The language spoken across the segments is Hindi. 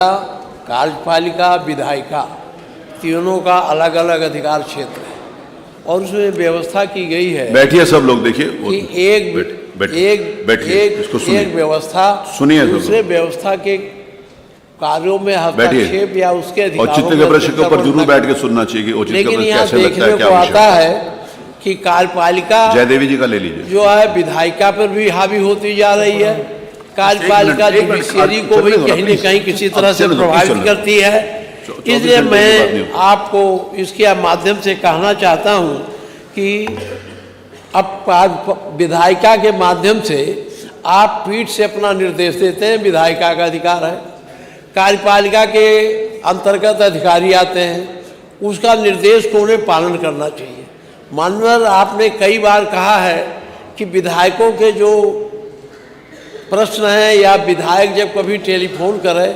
कार्यपालिका विधायिका तीनों का अलग अलग अधिकार क्षेत्र है और उसमें व्यवस्था की गई है। बैठिए सब लोग, देखिए कि एक व्यवस्था सुनिए, दूसरे व्यवस्था के कार्यों में हस्तक्षेप या उसके अधिकारों औचित्य के प्रश्न के ऊपर जरूर बैठ के सुनना चाहिए। लेकिन यहाँ देखने को आता है कि कार्यपालिका जयदेवी जी का ले लीजिए जो है विधायिका पर भी हावी होती जा रही है। कार्यपालिका जुडिशियरी को भी कहीं न कहीं किसी तरह से प्रभावित करती है। इसलिए मैं आपको इसके माध्यम से कहना चाहता हूं कि अब विधायिका के माध्यम से आप पीठ से अपना निर्देश देते हैं, विधायिका का अधिकार है। कार्यपालिका के अंतर्गत अधिकारी आते हैं, उसका निर्देश को उन्हें पालन करना चाहिए। माननीय आपने कई बार कहा है कि विधायकों के जो प्रश्न हैं या विधायक जब कभी टेलीफोन करे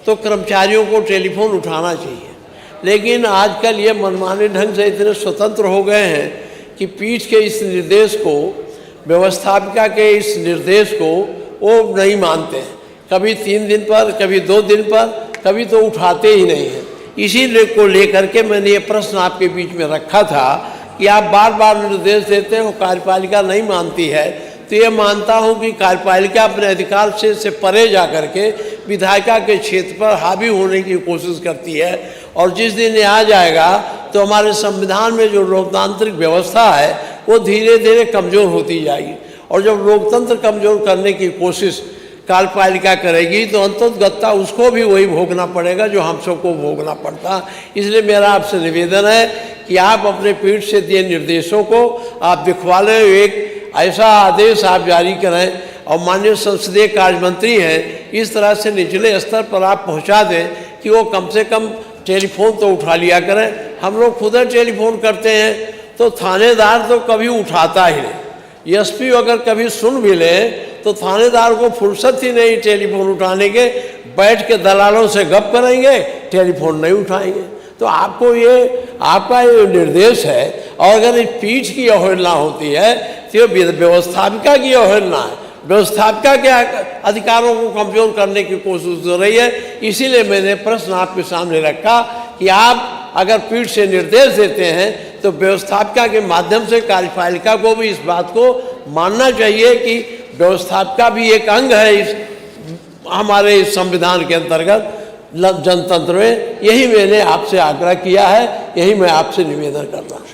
तो कर्मचारियों को टेलीफोन उठाना चाहिए, लेकिन आजकल ये मनमाने ढंग से इतने स्वतंत्र हो गए हैं कि पीठ के इस निर्देश को, व्यवस्थापिका के इस निर्देश को वो नहीं मानते हैं। कभी 3 दिन पर, कभी 2 दिन पर, कभी तो उठाते ही नहीं हैं। इसी को लेकर के मैंने ये प्रश्न आपके बीच में रखा था कि आप बार बार निर्देश देते हैं, वो कार्यपालिका नहीं मानती है। तो ये मानता हूँ कि कार्यपालिका अपने अधिकार से परे जा कर के विधायिका के क्षेत्र पर हावी होने की कोशिश करती है। और जिस दिन ये आ जाएगा तो हमारे संविधान में जो लोकतांत्रिक व्यवस्था है वो धीरे धीरे कमज़ोर होती जाएगी। और जब लोकतंत्र कमज़ोर करने की कोशिश कार्यपालिका करेगी तो अंततगत्ता उसको भी वही भोगना पड़ेगा जो हम सबको भोगना पड़ता। इसलिए मेरा आपसे निवेदन है कि आप अपने पीठ से दिए निर्देशों को आप दिखवा लें, एक ऐसा आदेश आप जारी करें और माननीय संसदीय कार्य मंत्री हैं, इस तरह से निचले स्तर पर आप पहुंचा दें कि वो कम से कम टेलीफोन तो उठा लिया करें। हम लोग खुद टेलीफोन करते हैं तो थानेदार तो कभी उठाता ही नहीं। एसपी अगर कभी सुन भी ले तो थानेदार को फुर्सत ही नहीं टेलीफोन उठाने के, बैठ के दलालों से गप करेंगे, टेलीफोन नहीं उठाएंगे। तो आपको ये आपका ये निर्देश है और अगर इस पीठ की अवहेलना होती है तो व्यवस्थापिका की अवहेलना है। व्यवस्थापिका के अधिकारों को कमजोर करने की कोशिश हो रही है। इसीलिए मैंने प्रश्न आपके सामने रखा कि आप अगर पीठ से निर्देश देते हैं तो व्यवस्थापिका के माध्यम से कार्यपालिका को भी इस बात को मानना चाहिए कि व्यवस्थापिका भी एक अंग है इस हमारे इस संविधान के अंतर्गत जनतंत्र में। यही मैंने आपसे आग्रह किया है, यही मैं आपसे निवेदन कर रहा हूँ।